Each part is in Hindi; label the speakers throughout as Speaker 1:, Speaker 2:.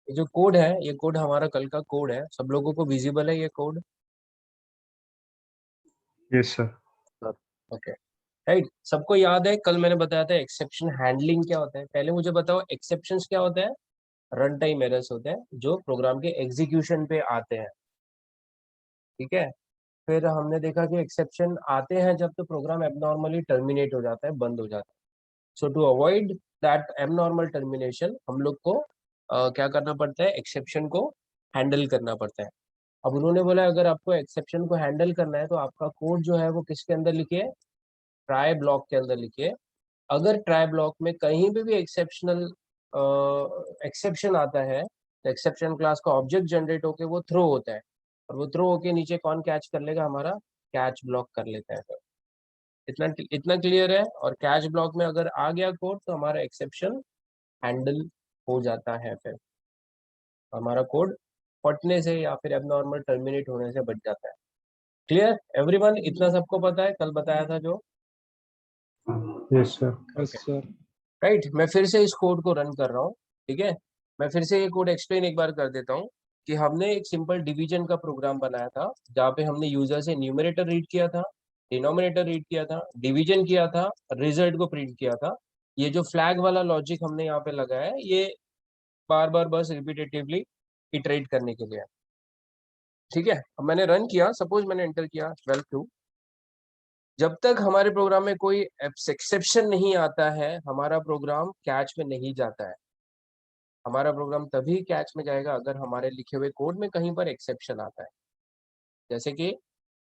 Speaker 1: ये जो कोड है, ये कोड हमारा कल का कोड है, सब लोगों को विजिबल है ये code?
Speaker 2: Yes sir.
Speaker 1: Okay, right. सबको याद है कल मैंने बताया था एक्सेप्शन हैंडलिंग क्या होता है? पहले मुझे बताओ एक्सेप्शंस क्या होता है? रन टाइम एरर्स होते हैं जो प्रोग्राम के एग्जीक्यूशन पे आते हैं, ठीक है। फिर हमने देखा कि एक्सेप्शन आते हैं जब तो प्रोग्राम एबनॉर्मली टर्मिनेट हो जाता है, बंद हो जाता है। So to avoid that abnormal termination हम लोग को क्या करना पड़ता है? एक्सेप्शन को हैंडल करना पड़ता है। अब उन्होंने बोला अगर आपको एक्सेप्शन को हैंडल करना है तो आपका कोड जो है वो किसके अंदर लिखिए? ट्राई ब्लॉक के अंदर लिखिए। अगर ट्राई ब्लॉक में कहीं पे भी एक्सेप्शन आता है तो एक्सेप्शन क्लास का ऑब्जेक्ट जनरेट होके वो थ्रो होता है, और वो थ्रो होके नीचे कौन कैच कर लेगा? हमारा कैच ब्लॉक कर लेता है। फिर इतना इतना क्लियर है। और कैच ब्लॉक में अगर आ गया कोड तो हमारा एक्सेप्शन हैंडल हो जाता है। फिर हमारा कोड फटने से या फिर एबनॉर्मल टर्मिनेट होने से बच जाता है। Clear everyone? इतना सबको पता है, कल बताया था जो?
Speaker 2: Yes sir.
Speaker 1: Okay, right. मैं फिर से इस कोड को रन कर रहा हूँ, ठीक है। मैं फिर से ये कोड एक्सप्लेन एक बार कर देता हूँ कि हमने एक सिंपल डिवीजन का प्रोग्राम बनाया था जहाँ पे हमने यूजर से न्यूमरेटर रीड किया था, डिनोमिनेटर रीड किया था, डिवीजन किया था, रिजल्ट को प्रिंट किया था। ये जो फ्लैग वाला लॉजिक हमने यहाँ पे लगाया है ये बार बार बस रिपीटेटिवली इटरेट करने के लिए है, ठीक है। अब मैंने रन किया, सपोज मैंने एंटर किया 12 जब तक हमारे प्रोग्राम में कोई एक्सेप्शन नहीं आता है हमारा प्रोग्राम कैच में नहीं जाता है। हमारा प्रोग्राम तभी कैच में जाएगा अगर हमारे लिखे हुए कोड में कहीं पर एक्सेप्शन आता है। जैसे कि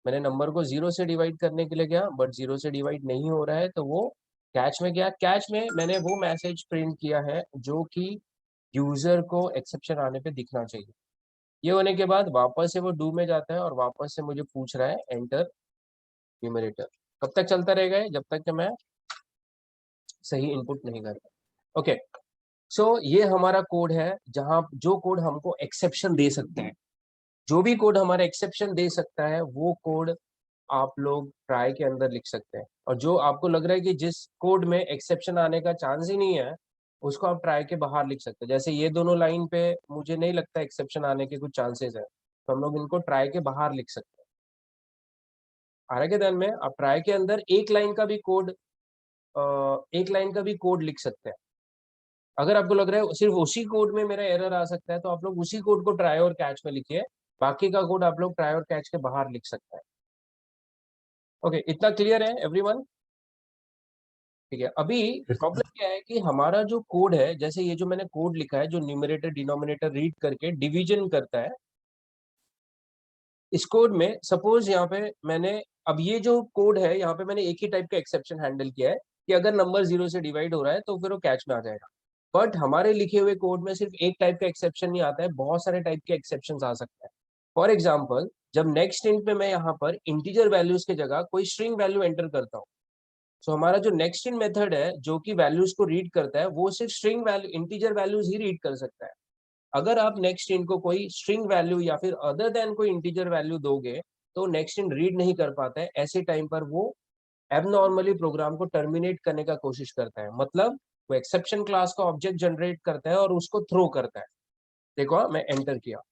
Speaker 1: मैंने नंबर को 0 से डिवाइड करने के लिए गया बट 0 से डिवाइड नहीं हो रहा है तो वो कैच में गया। कैच में मैंने वो मैसेज प्रिंट किया है जो कि यूजर को एक्सेप्शन आने पे दिखना चाहिए। ये होने के बाद वापस से वो डू में जाता है और वापस से मुझे पूछ रहा है एंटर न्यूमरेटर। कब तक चलता रहेगा ये? जब तक कि मैं सही इनपुट नहीं करता। ओके, सो ये हमारा कोड है जहां जो कोड हमको एक्सेप्शन दे सकता है। जो भी कोड हमारा एक्सेप्शन दे सकता है वो कोड आप लोग ट्राई के अंदर लिख सकते हैं, और जो आपको लग रहा है कि जिस कोड में एक्सेप्शन आने का चांस ही नहीं है उसको आप ट्राई के बाहर लिख सकते हैं। जैसे ये दोनों लाइन पे मुझे नहीं लगता एक्सेप्शन आने के कुछ चांसेस है तो हम लोग इनको ट्राई के बाहर लिख सकते हैं। आगे के दिन में आप ट्राई के अंदर एक लाइन का भी कोड लिख सकते हैं। अगर आपको लग रहा है सिर्फ उसी कोड में मेरा एरर आ सकता है तो आप लोग उसी कोड को ट्राई और कैच में लिखिए, बाकी का कोड आप लोग ट्राई और कैच के बाहर लिख सकते हैं। ओके, इतना क्लियर है एवरीवन? ठीक है। अभी प्रॉब्लम क्या है कि हमारा जो कोड है, जैसे ये जो मैंने कोड लिखा है जो न्यूमरेटर डिनोमिनेटर रीड करके डिवीजन करता है, इस कोड में सपोज यहाँ पे मैंने, अब ये जो कोड है यहाँ पे मैंने एक ही टाइप का एक्सेप्शन हैंडल किया है कि अगर नंबर 0 से डिवाइड हो रहा है तो फिर वो कैच में आ जाएगा। बट हमारे लिखे हुए कोड में सिर्फ एक टाइप का एक्सेप्शन नहीं आता है, बहुत सारे टाइप के एक्सेप्शन आ सकते हैं। फॉर एग्जाम्पल, जब नेक्स्ट इंट में मैं यहाँ पर इंटीजर वैल्यूज की जगह कोई स्ट्रिंग वैल्यू एंटर करता हूँ, सो हमारा जो नेक्स्ट इन मेथड है जो कि वैल्यूज को रीड करता है वो सिर्फ स्ट्रिंग वैल्यू इंटीजर वैल्यूज ही रीड कर सकता है। अगर आप नेक्स्ट इन को कोई स्ट्रिंग वैल्यू या फिर अदर देन कोई इंटीजर वैल्यू दोगे तो नेक्स्ट इन रीड नहीं कर पाता है। ऐसे टाइम पर वो एबनॉर्मली प्रोग्राम को टर्मिनेट करने का कोशिश करता है, मतलब वो एक्सेप्शन क्लास का ऑब्जेक्ट जनरेट करता है और उसको थ्रो करता है। देखो मैं एंटर किया,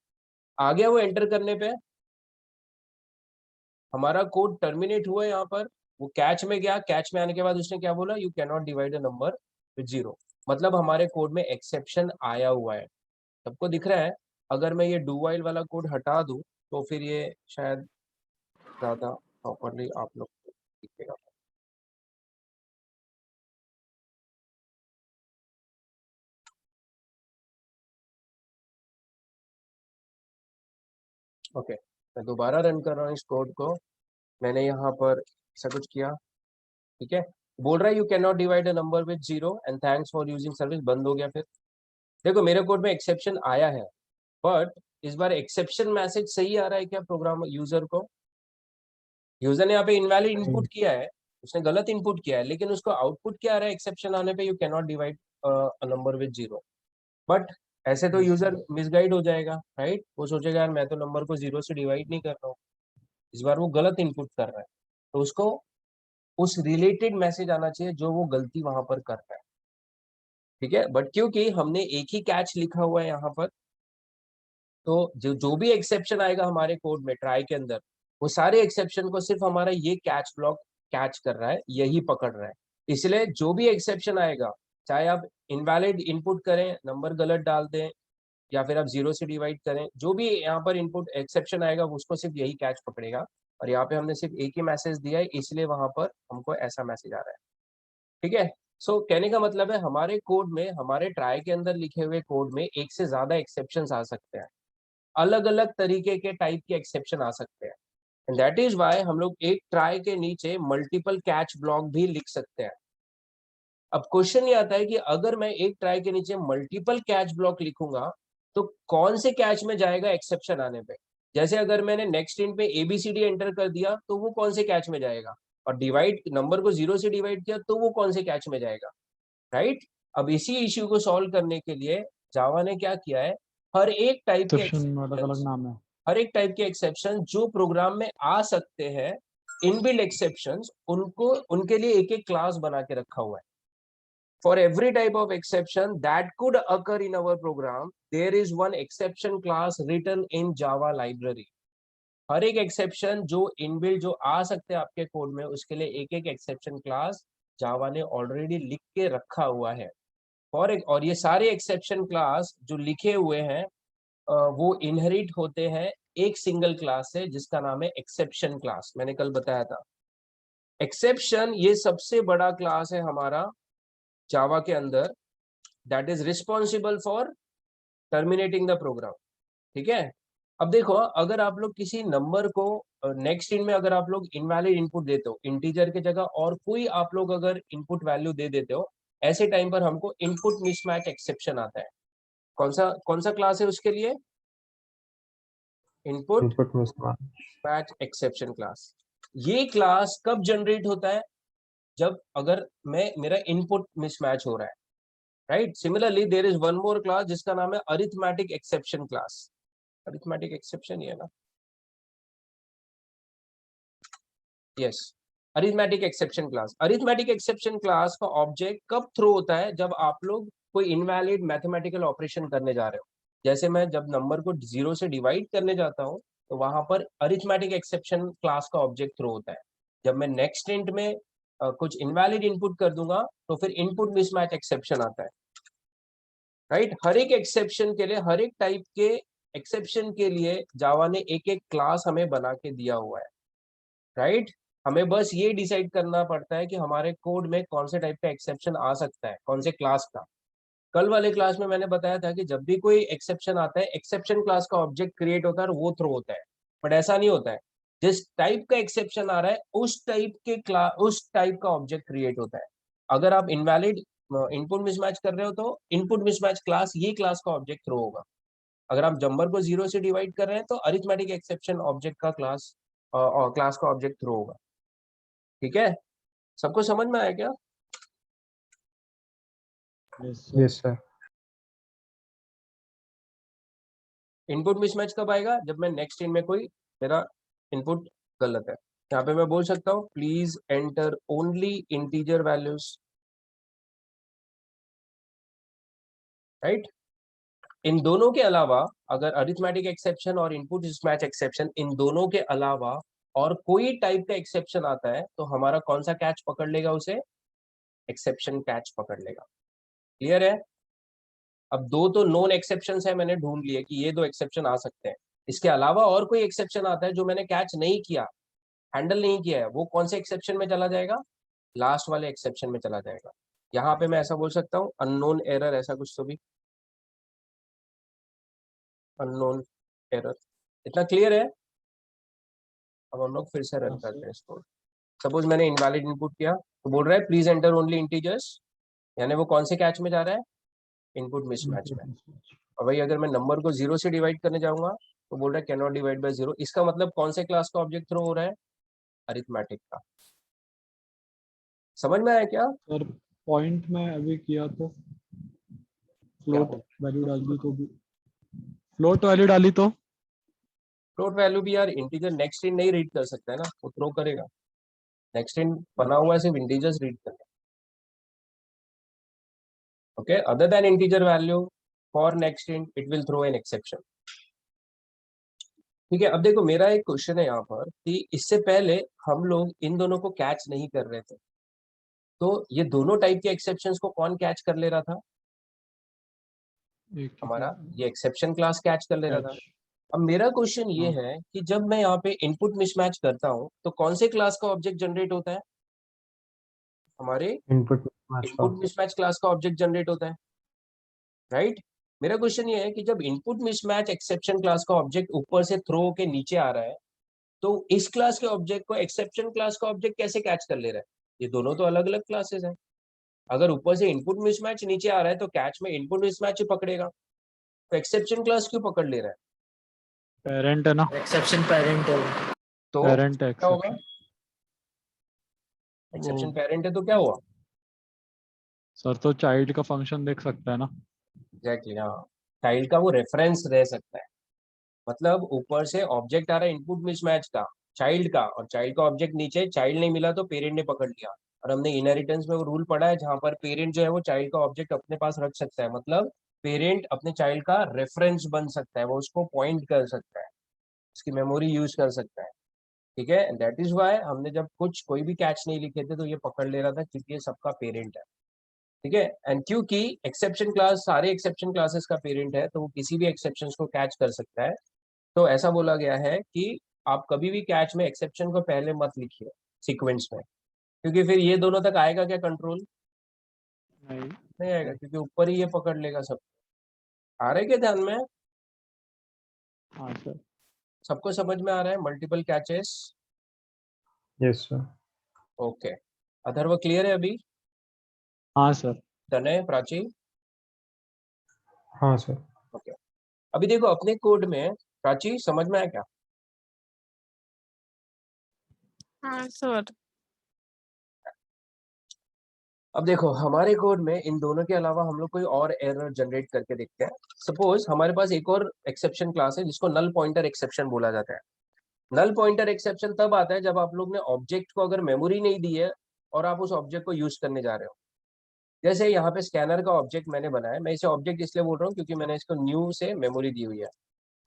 Speaker 1: आ गया वो एंटर करने पे हमारा कोड टर्मिनेट हुआ यहाँ पर। वो कैच में गया, कैच में आने के बाद उसने क्या बोला? You can not divide a number with 0। मतलब हमारे कोड में एक्सेप्शन आया हुआ है। सबको दिख रहा है? अगर मैं ये डू वाइल वाला कोड हटा दूं तो फिर ये शायद ज्यादा प्रॉपरली आप लोग को दिखेगा। ओके, मैं दोबारा रन कर रहा हूँ इस कोड को। मैंने यहाँ पर ऐसा कुछ किया, ठीक है। बोल रहा है you can not divide a number with 0 and thanks for using service, बंद हो गया। फिर देखो मेरे कोड में एक्सेप्शन आया है, बट इस बार एक्सेप्शन मैसेज सही आ रहा है क्या प्रोग्राम यूजर को? यूजर ने यहाँ पे इनवैलिड इनपुट किया है, उसने गलत इनपुट किया है, लेकिन उसको आउटपुट क्या आ रहा है एक्सेप्शन आने पे? You can not divide a number with 0। But ऐसे तो यूजर मिसगाइड हो जाएगा, राइट? वो सोचेगा यार मैं तो नंबर को 0 से डिवाइड नहीं कर रहा हूँ। इस बार वो गलत इनपुट कर रहा है तो उसको उस रिलेटेड मैसेज आना चाहिए जो वो गलती वहां पर कर रहा है, ठीक है। बट क्योंकि हमने एक ही कैच लिखा हुआ है यहाँ पर तो जो भी एक्सेप्शन आएगा हमारे कोड में ट्राई के अंदर, वो सारे एक्सेप्शन को सिर्फ हमारा ये कैच ब्लॉक कैच कर रहा है, यही पकड़ रहा है। इसलिए जो भी एक्सेप्शन आएगा, चाहे आप इनवैलिड इनपुट करें, नंबर गलत डाल दें, या फिर आप 0 से डिवाइड करें, जो भी यहाँ पर इनपुट एक्सेप्शन आएगा उसको सिर्फ यही कैच पकड़ेगा। और यहाँ पे हमने सिर्फ एक ही मैसेज दिया है, इसलिए वहां पर हमको ऐसा मैसेज आ रहा है। ठीक है। सो कहने का मतलब है हमारे कोड में, हमारे ट्राई के अंदर लिखे हुए कोड में एक से ज्यादा एक्सेप्शन आ सकते हैं, अलग अलग तरीके के टाइप के एक्सेप्शन आ सकते हैं। एंड दैट इज वाई हम लोग एक ट्राई के नीचे मल्टीपल कैच ब्लॉक भी लिख सकते हैं। अब क्वेश्चन ये आता है कि अगर मैं एक ट्राई के नीचे मल्टीपल कैच ब्लॉक लिखूंगा तो कौन से कैच में जाएगा एक्सेप्शन आने पे। जैसे अगर मैंने नेक्स्ट इंट पे एबीसीडी एंटर कर दिया तो वो कौन से कैच में जाएगा, और डिवाइड नंबर को 0 से डिवाइड किया तो वो कौन से कैच में जाएगा, राइट। अब इसी इश्यू को सॉल्व करने के लिए जावा ने क्या किया है, हर एक टाइप के
Speaker 2: एक्सेप्शन अलग अलग
Speaker 1: एक्सेप्शन,
Speaker 2: नाम है।
Speaker 1: हर एक टाइप के एक्सेप्शन जो प्रोग्राम में आ सकते हैं, इनबिल्ट एक्सेप्शंस, उनको उनके लिए एक एक क्लास बना के रखा हुआ है। For every type of exception that could occur in our program, there is one exception class written in Java library. हर एक एक्सेप्शन जो इनबिल्ट जो आ सकते हैं आपके कोड में, उसके लिए एक एक एक्सेप्शन क्लास जावा ने ऑलरेडी लिख के रखा हुआ है। और ये सारे एक्सेप्शन क्लास जो लिखे हुए हैं वो इनहेरिट होते हैं एक सिंगल क्लास से, जिसका नाम है एक्सेप्शन क्लास। मैंने कल बताया था एक्सेप्शन ये सबसे बड़ा क्लास है हमारा जावा के अंदर, that is responsible for terminating the program. ठीक है। अब देखो, अगर आप लोग किसी नंबर को नेक्स्ट इन में अगर आप लोग इनवैलिड इनपुट देते हो, इंटीजर की जगह और कोई आप लोग अगर इनपुट वैल्यू दे देते हो, ऐसे टाइम पर हमको इनपुट मिसमैच एक्सेप्शन आता है। कौन सा क्लास है उसके लिए, input
Speaker 2: input mismatch.
Speaker 1: Match exception class. ये क्लास कब जनरेट होता है, जब अगर मेरा इनपुट मिसमैच हो रहा है, right. Similarly there is one more class जिसका नाम है arithmetic exception class. Arithmetic exception ये है ना, yes, arithmetic exception class. Arithmetic exception class का ऑब्जेक्ट कब थ्रो होता है, जब आप लोग कोई इनवैलिड मैथमेटिकल ऑपरेशन करने जा रहे हो। जैसे मैं जब नंबर को 0 से डिवाइड करने जाता हूँ, तो वहां पर अरिथमेटिक एक्सेप्शन क्लास का ऑब्जेक्ट थ्रो होता है। जब मैं नेक्स्ट इंट में कुछ इनवैलिड इनपुट कर दूंगा तो फिर इनपुट मिसमैच एक्सेप्शन आता है, राइट। हर एक एक्सेप्शन के लिए, हर एक टाइप के एक्सेप्शन के लिए जावा ने एक एक क्लास हमें बना के दिया हुआ है, राइट। हमें बस ये डिसाइड करना पड़ता है कि हमारे कोड में कौन से टाइप का एक्सेप्शन आ सकता है, कौन से क्लास का। कल वाले क्लास में मैंने बताया था कि जब भी कोई एक्सेप्शन आता है, एक्सेप्शन क्लास का ऑब्जेक्ट क्रिएट होता है और वो थ्रो होता है। बट ऐसा नहीं होता है, जिस टाइप का एक्सेप्शन आ रहा है उस टाइप के क्लास, उस टाइप का ऑब्जेक्ट क्रिएट होता है। अगर आप इनवैलिड इनपुट मिसमैच कर रहे हो तो इनपुट मिसमैच क्लास, ये क्लास का ऑब्जेक्ट थ्रो होगा। अगर आप नंबर को 0 से डिवाइड कर रहे हैं तो अरिथमेटिक एक्सेप्शन ऑब्जेक्ट का क्लास क्लास का ऑब्जेक्ट थ्रो होगा। ठीक है, सबको समझ में आया क्या?
Speaker 2: Yes sir.
Speaker 1: इनपुट मिसमैच कब आएगा, जब मैं नेक्स्ट इन में कोई मेरा इनपुट गलत है। यहाँ पे मैं बोल सकता हूँ please enter only integer values, right. इन दोनों के अलावा, अगर अरिथमेटिक एक्सेप्शन और इनपुट मिसमैच एक्सेप्शन, इन दोनों के अलावा और कोई टाइप का एक्सेप्शन आता है तो हमारा कौन सा कैच पकड़ लेगा उसे, एक्सेप्शन कैच पकड़ लेगा। क्लियर है? अब दो तो नॉन एक्सेप्शन है, मैंने ढूंढ लिए कि ये दो एक्सेप्शन आ सकते हैं। इसके अलावा और कोई एक्सेप्शन आता है जो मैंने कैच नहीं किया, हैंडल नहीं किया है, वो कौन से एक्सेप्शन में चला जाएगा, लास्ट वाले एक्सेप्शन में चला जाएगा। यहाँ पे मैं ऐसा बोल सकता हूँ अननोन एरर, ऐसा कुछ तो भी, अननोन एरर। इतना क्लियर है? अब हम लोग फिर से रन करते हैं इसको। सपोज मैंने इनवैलिड इनपुट किया तो बोल रहा है प्लीज एंटर ओनली इंटीजर्स, यानी वो कौन से कैच में जा रहा है, इनपुट मिसमैच में। और भाई अगर मैं नंबर को 0 से डिवाइड करने जाऊंगा तो बोल रहा है कैन नॉट डिवाइड बाय 0, इसका मतलब कौन से क्लास का ऑब्जेक्ट थ्रो हो रहा है, अरिथमेटिक का। समझ में आया क्या?
Speaker 2: सर पॉइंट में अभी किया तो फ्लोट वैल्यू डाल दी तो भी, फ्लोट वैल्यू डाली तो
Speaker 1: फ्लोट वैल्यू भी यार इंटीजर नेक्स्ट इन नहीं रीड कर सकता है ना, वो थ्रो करेगा। नेक्स्ट इन बना हुआ है सिर्फ इंटीजर्स रीड करने। Okay, other than integer value for next in it will throw an exception. ठीक है, अब देखो मेरा एक क्वेश्चन है यहाँ पर कि इससे पहले हम लोग इन दोनों को कैच नहीं कर रहे थे, तो ये दोनों टाइप के एक्सेप्शंस को कौन कैच कर ले रहा था?
Speaker 2: एक ही
Speaker 1: हमारा ये एक्सेप्शन क्लास कैच कर ले रहा था।
Speaker 2: कैच।
Speaker 1: अब मेरा क्वेश्चन ये
Speaker 2: हाँ,
Speaker 1: है कि जब मैं यहाँ पे इनपुट मिसमैच करता हूँ तो कौन से क्लास का ऑब्जेक्ट जनरेट होता है? हमारे
Speaker 3: इनपुट मैच का।
Speaker 1: इनपुट मिसमैच क्लास का ऑब्जेक्ट जनरेट होता है, राइट? मेरा क्वेश्चन ये है कि जब इनपुट मिसमैच एक्सेप्शन क्लास का ऑब्जेक्ट ऊपर से थ्रो के नीचे आ रहा है, तो इस क्लास के ऑब्जेक्ट को एक्सेप्शन क्लास का ऑब्जेक्ट कैसे कैच कर ले रहा है? ये दोनों तो अलग अलग क्लासेस हैं। अगर ऊपर से इनपुट मिसमैच नीचे आ रहा है तो कैच में इनपुट मिसमैच ही पकड़ेगा, तो एक्सेप्शन क्लास क्यों पकड़ ले रहा है?
Speaker 2: पेरेंट है ना,
Speaker 3: एक्सेप्शन पेरेंट है।
Speaker 1: तो
Speaker 2: पेरेंट है
Speaker 1: क्या होगा?
Speaker 2: एक्सेप्शन। वो
Speaker 1: एक्सेप्शन पेरेंट है तो क्या हुआ?
Speaker 2: सर तो चाइल्ड का फंक्शन देख सकता है ना।
Speaker 1: एग्जैक्टली, हाँ, चाइल्ड का वो रेफरेंस रह सकता है। मतलब ऊपर से ऑब्जेक्ट आ रहा है इनपुट मिसमैच का, चाइल्ड का, और चाइल्ड का ऑब्जेक्ट नीचे, चाइल्ड नहीं मिला तो पेरेंट ने पकड़ लिया। और हमने इनहेरिटेंस में वो रूल पढ़ा है जहां पर पेरेंट जो है वो चाइल्ड का ऑब्जेक्ट अपने पास रख सकता है, मतलब पेरेंट अपने चाइल्ड का रेफरेंस बन सकता है, वो उसको पॉइंट कर सकता है, उसकी मेमोरी यूज कर सकता है। ठीक है, दैट इज वाई हमने जब कुछ कोई भी कैच नहीं लिखे थे तो ये पकड़ ले रहा था, क्योंकि ये सबका पेरेंट है। ठीक है, एंड क्योंकि एक्सेप्शन क्लास सारे एक्सेप्शन क्लासेस का पेरेंट है तो वो किसी भी एक्सेप्शन को कैच कर सकता है। तो ऐसा बोला गया है कि आप कभी भी कैच में एक्सेप्शन को पहले मत लिखिए सीक्वेंस में, क्योंकि फिर ये दोनों तक आएगा क्या कंट्रोल?
Speaker 2: नहीं।
Speaker 1: नहीं आएगा, क्योंकि ऊपर ही ये पकड़ लेगा सब। आ रहा है क्या ध्यान में?
Speaker 2: हाँ सर।
Speaker 1: सबको समझ में आ रहा है multiple catches?
Speaker 3: Yes sir.
Speaker 1: Okay, Atharva clear है अभी?
Speaker 2: हाँ सर।
Speaker 1: तनय, प्राची?
Speaker 3: हाँ सर।
Speaker 1: ओके, अभी देखो अपने कोड में, प्राची समझ में आया क्या?
Speaker 4: हाँ सर।
Speaker 1: अब देखो हमारे कोड में इन दोनों के अलावा हम लोग कोई और एरर जनरेट करके देखते हैं। सपोज हमारे पास एक और एक्सेप्शन क्लास है जिसको नल पॉइंटर एक्सेप्शन बोला जाता है। नल पॉइंटर एक्सेप्शन तब आता है जब आप लोग ने ऑब्जेक्ट को अगर मेमोरी नहीं दी है और आप उस ऑब्जेक्ट को यूज करने जा रहे हो। जैसे यहाँ पे स्कैनर का ऑब्जेक्ट मैंने बनाया, मैं इसे ऑब्जेक्ट इसलिए बोल रहा हूँ क्योंकि मैंने इसको न्यू से मेमोरी दी हुई है।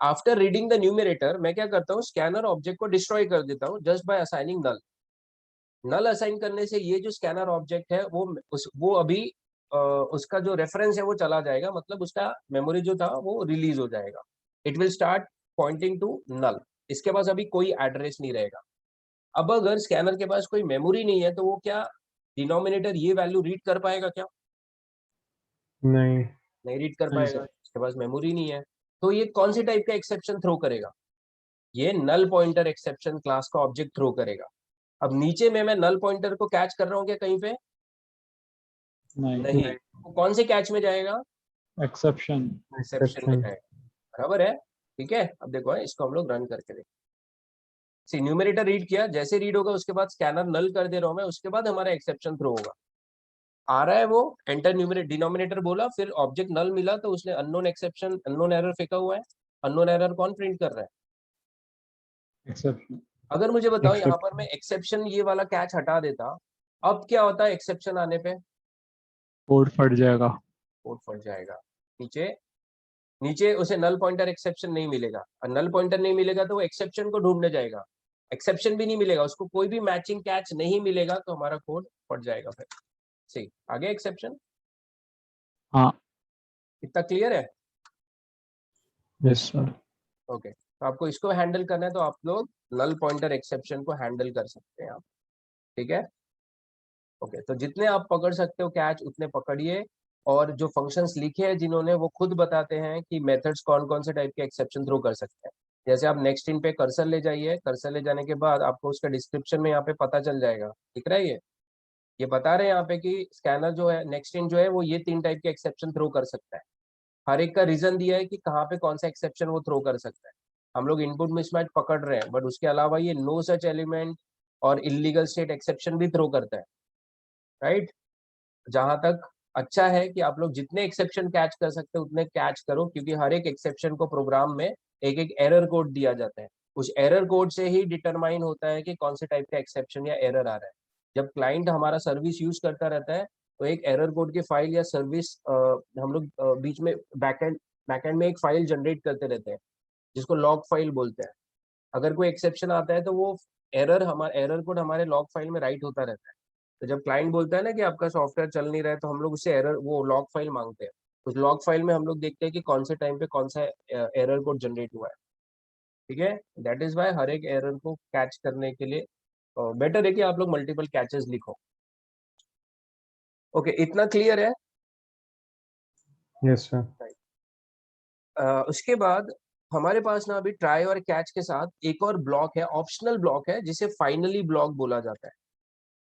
Speaker 1: आफ्टर रीडिंग द न्यूमरेटर मैं क्या करता हूँ, स्कैनर ऑब्जेक्ट को डिस्ट्रॉय कर देता हूँ just by assigning null. Null assign करने से ये जो स्कैनर ऑब्जेक्ट है वो अभी उसका जो रेफरेंस है वो चला जाएगा, मतलब उसका मेमोरी जो था वो रिलीज हो जाएगा। It will start pointing to null. इसके पास अभी कोई एड्रेस नहीं रहेगा। अब अगर स्कैनर के पास कोई मेमोरी नहीं है तो वो क्या डिनोमिनेटर ये वैल्यू रीड कर पाएगा क्या?
Speaker 3: नहीं।
Speaker 1: नहीं रीड कर
Speaker 2: नहीं
Speaker 1: पाएगा,
Speaker 2: सर।
Speaker 1: इसके पास मेमोरी नहीं है। तो ये कौन सी टाइप का एक्सेप्शन थ्रो करेगा? ये नल पॉइंटर एक्सेप्शन क्लास का ऑब्जेक्ट थ्रो करेगा। अब नीचे में मैं नल पॉइंटर को कैच कर रहा हूँ क्या कहीं पे? नहीं, वो कौन से कैच में जाएगा?
Speaker 2: एक्सेप्शन।
Speaker 1: एक्सेप्शन में
Speaker 3: एक्सेप्शन।
Speaker 1: जाएगा, बराबर है। ठीक है, अब देखो इसको हम लोग रन करके देखो। सी न्यूमरेटर रीड किया, जैसे रीड होगा उसके बाद स्कैनर नल कर दे रहा हूं मैं, उसके बाद हमारा एक्सेप्शन थ्रो होगा। आ रहा है वो, एंटर न्यूमरेटर डिनोमिनेटर बोला, फिर ऑब्जेक्ट नल मिला तो उसने अननोन एक्सेप्शन अननोन एरर फेंका हुआ है। अननोन एरर कौन प्रिंट कर रहा है?
Speaker 2: एक्सेप्शन।
Speaker 1: अगर मुझे बताओ यहाँ पर मैं
Speaker 3: एक्सेप्शन।
Speaker 1: एक्सेप्शन ये वाला कैच हटा देता, अब क्या होता है एक्सेप्शन आने पे?
Speaker 2: कोड फट जाएगा।
Speaker 1: कोड फट जाएगा। नीचे नीचे उसे नल पॉइंटर एक्सेप्शन नहीं मिलेगा, और नल पॉइंटर नहीं मिलेगा तो वो एक्सेप्शन को ढूंढने जाएगा। एक्सेप्शन भी नहीं मिलेगा उसको, कोई भी मैचिंग कैच नहीं मिलेगा तो हमारा कोड फट जाएगा फिर। सही, आगे एक्सेप्शन
Speaker 2: हाँ।
Speaker 1: इतना क्लियर है?
Speaker 2: Yes sir.
Speaker 1: ओके, तो आपको इसको हैंडल करना है तो आप लोग नल पॉइंटर एक्सेप्शन को हैंडल कर सकते हैं आप। ठीक है, ओके, तो जितने आप पकड़ सकते हो कैच उतने पकड़िए। और जो फंक्शंस लिखे हैं जिन्होंने, वो खुद बताते हैं कि मेथड्स कौन कौन से टाइप के एक्सेप्शन थ्रो कर सकते हैं। जैसे आप नेक्स्ट इन पे कर्सर ले जाइए, कर्सर ले जाने के बाद आपको उसका डिस्क्रिप्शन में यहाँ पे पता चल जाएगा, दिख रहा है ये बता रहे हैं यहाँ पे कि स्कैनर जो है नेक्स्ट इन जो है वो ये 3 टाइप के एक्सेप्शन थ्रो कर सकता है। हर एक का रीजन दिया है कि कहाँ पे कौन सा एक्सेप्शन वो थ्रो कर सकता है। हम लोग इनपुट मिसमैच पकड़ रहे हैं, बट उसके अलावा ये नो सच एलिमेंट और इलीगल स्टेट एक्सेप्शन भी थ्रो करता है, राइट? जहां तक अच्छा है कि आप लोग जितने एक्सेप्शन कैच कर सकते हो उतने कैच करो, क्योंकि हर एक एक्सेप्शन को प्रोग्राम में एक एक एरर कोड दिया जाता है। उस एरर कोड से ही डिटरमाइन होता है कि कौन से टाइप का एक्सेप्शन या एरर आ रहा है। जब क्लाइंट हमारा सर्विस यूज करता रहता है तो एक एरर कोड की फाइल या सर्विस हम लोग बीच में बैकएंड में एक फाइल जनरेट करते रहते हैं जिसको लॉग फाइल बोलते हैं। अगर कोई एक्सेप्शन आता है तो वो एरर कोड हमारे लॉग फाइल में राइट होता रहता है। तो जब क्लाइंट बोलता है ना कि आपका सॉफ्टवेयर चल नहीं रहा है, तो हम लोग उससे एरर वो लॉग फाइल मांगते हैं। उस लॉग फाइल में हम लोग देखते हैं कि कौन से टाइम पे कौन सा एरर कोड जनरेट हुआ है। ठीक है, दैट इज वाई हर एक एरर को कैच करने के लिए बेटर है कि आप लोग मल्टीपल कैचेस लिखो। ओके, इतना क्लियर है?
Speaker 3: Yes sir.
Speaker 1: उसके बाद हमारे पास ना अभी ट्राई और कैच के साथ एक और ब्लॉक है, ऑप्शनल ब्लॉक है, जिसे फाइनली ब्लॉक बोला जाता है।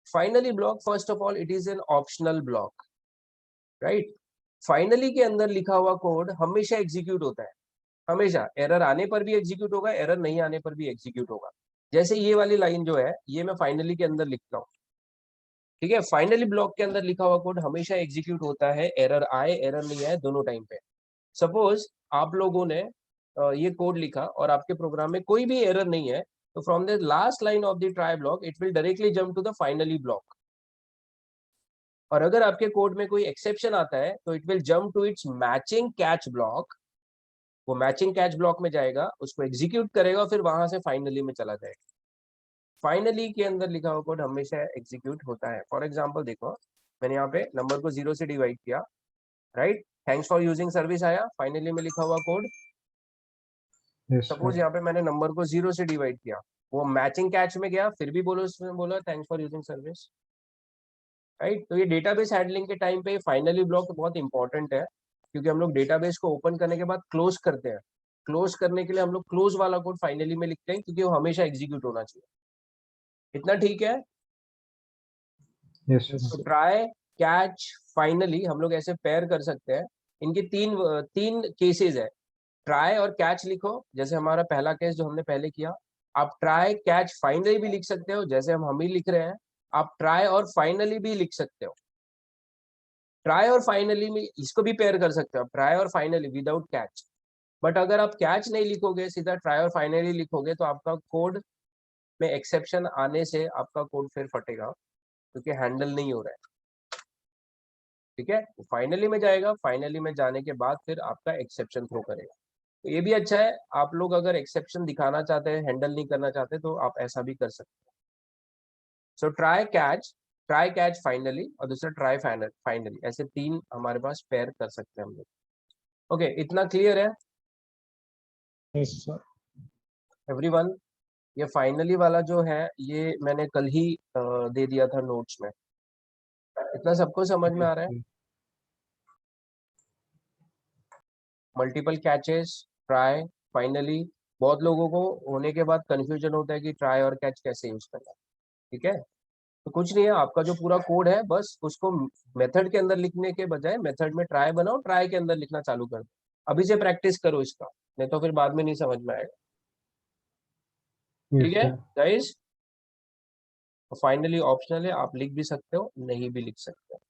Speaker 1: Finally block, first of all it is an optional block, right. Finally के अंदर लिखा हुआ कोड हमेशा एग्जीक्यूट होता है, हमेशा। एरर आने पर भी एग्जीक्यूट होगा, एरर नहीं आने पर भी एग्जीक्यूट होगा। जैसे ये वाली लाइन जो है, ये मैं फाइनली के अंदर लिखता हूँ, ठीक है। फाइनली ब्लॉक के अंदर लिखा हुआ कोड हमेशा एग्जीक्यूट होता है, एरर आए एरर नहीं आए दोनों टाइम पे। सपोज आप लोगों ने ये कोड लिखा और आपके प्रोग्राम में कोई भी एरर नहीं है, तो from the last line of the try block it will directly jump to the finally block. और अगर आपके कोड में कोई एक्सेप्शन आता है तो it will jump to its matching catch block. वो मैचिंग कैच ब्लॉक में जाएगा, उसको एग्जीक्यूट करेगा, फिर वहां से फाइनली में चला जाएगा। फाइनली के अंदर लिखा हुआ कोड हमेशा एग्जीक्यूट होता है। फॉर एग्जाम्पल देखो, मैंने यहाँ पे नंबर को 0 से डिवाइड किया, right. Thanks for using service आया, फाइनली में लिखा हुआ कोड।
Speaker 3: Yes
Speaker 1: suppose
Speaker 3: sir.
Speaker 1: यहाँ पे मैंने नंबर को 0 से डिवाइड किया, वो मैचिंग कैच में गया, फिर भी बोलो उसमें बोला thanks for using service, right. तो ये डेटाबेस हैंडलिंग के टाइम पे फाइनली ब्लॉक बहुत इंपॉर्टेंट है, क्योंकि हम लोग डेटाबेस को ओपन करने के बाद क्लोज करते हैं। क्लोज करने के लिए हम लोग क्लोज वाला कोड फाइनली में लिखते हैं, क्योंकि वो हमेशा एग्जीक्यूट होना चाहिए। इतना ठीक है?
Speaker 3: Yes
Speaker 2: Yes,
Speaker 3: sir.
Speaker 1: तो
Speaker 2: sir.
Speaker 1: ट्राई, कैच, फाइनली हम लोग ऐसे पेयर कर सकते हैं। इनके तीन केसेस है। ट्राई और कैच लिखो, जैसे हमारा पहला केस जो हमने पहले किया। आप ट्राई कैच फाइनली भी लिख सकते हो, जैसे हम ही लिख रहे हैं। आप ट्राई और फाइनली भी लिख सकते हो। ट्राई और फाइनली में इसको भी पेयर कर सकते हो, ट्राई और फाइनली विदाउट कैच। बट अगर आप कैच नहीं लिखोगे, सीधा ट्राई और फाइनली लिखोगे, तो आपका कोड में एक्सेप्शन आने से आपका कोड फिर फटेगा, क्योंकि हैंडल नहीं हो रहा है। ठीक है, फाइनली में जाएगा, फाइनली में जाने के बाद फिर आपका एक्सेप्शन थ्रो करेगा। तो ये भी अच्छा है, आप लोग अगर एक्सेप्शन दिखाना चाहते हैं, हैंडल नहीं करना चाहते, तो आप ऐसा भी कर सकते हैं। सो ट्राई कैच फाइनली, और दूसरा ट्राई फाइनली, ऐसे तीन हमारे पास पेयर कर सकते हैं हम लोग। ओके, इतना क्लियर है
Speaker 2: Yes, sir.
Speaker 1: एवरीवन? ये फाइनली वाला जो है, ये मैंने कल ही दे दिया था नोट्स में। इतना सबको समझ में आ रहा है? Multiple catches, try, finally. बहुत लोगों को होने के बाद कंफ्यूजन होता है कि ट्राई और कैच कैसे यूज करना है। ठीक है, तो कुछ नहीं है, आपका जो पूरा कोड है, बस उसको मेथड के अंदर लिखने के बजाय मेथड में ट्राई बनाओ, ट्राई के अंदर लिखना चालू कर दो। अभी से प्रैक्टिस करो इसका, नहीं तो फिर बाद में नहीं समझ में आएगा।
Speaker 3: यस
Speaker 1: ठीक है
Speaker 3: सर।
Speaker 1: गाइस, फाइनली ऑप्शनल है, आप लिख भी सकते हो, नहीं भी लिख सकते हो।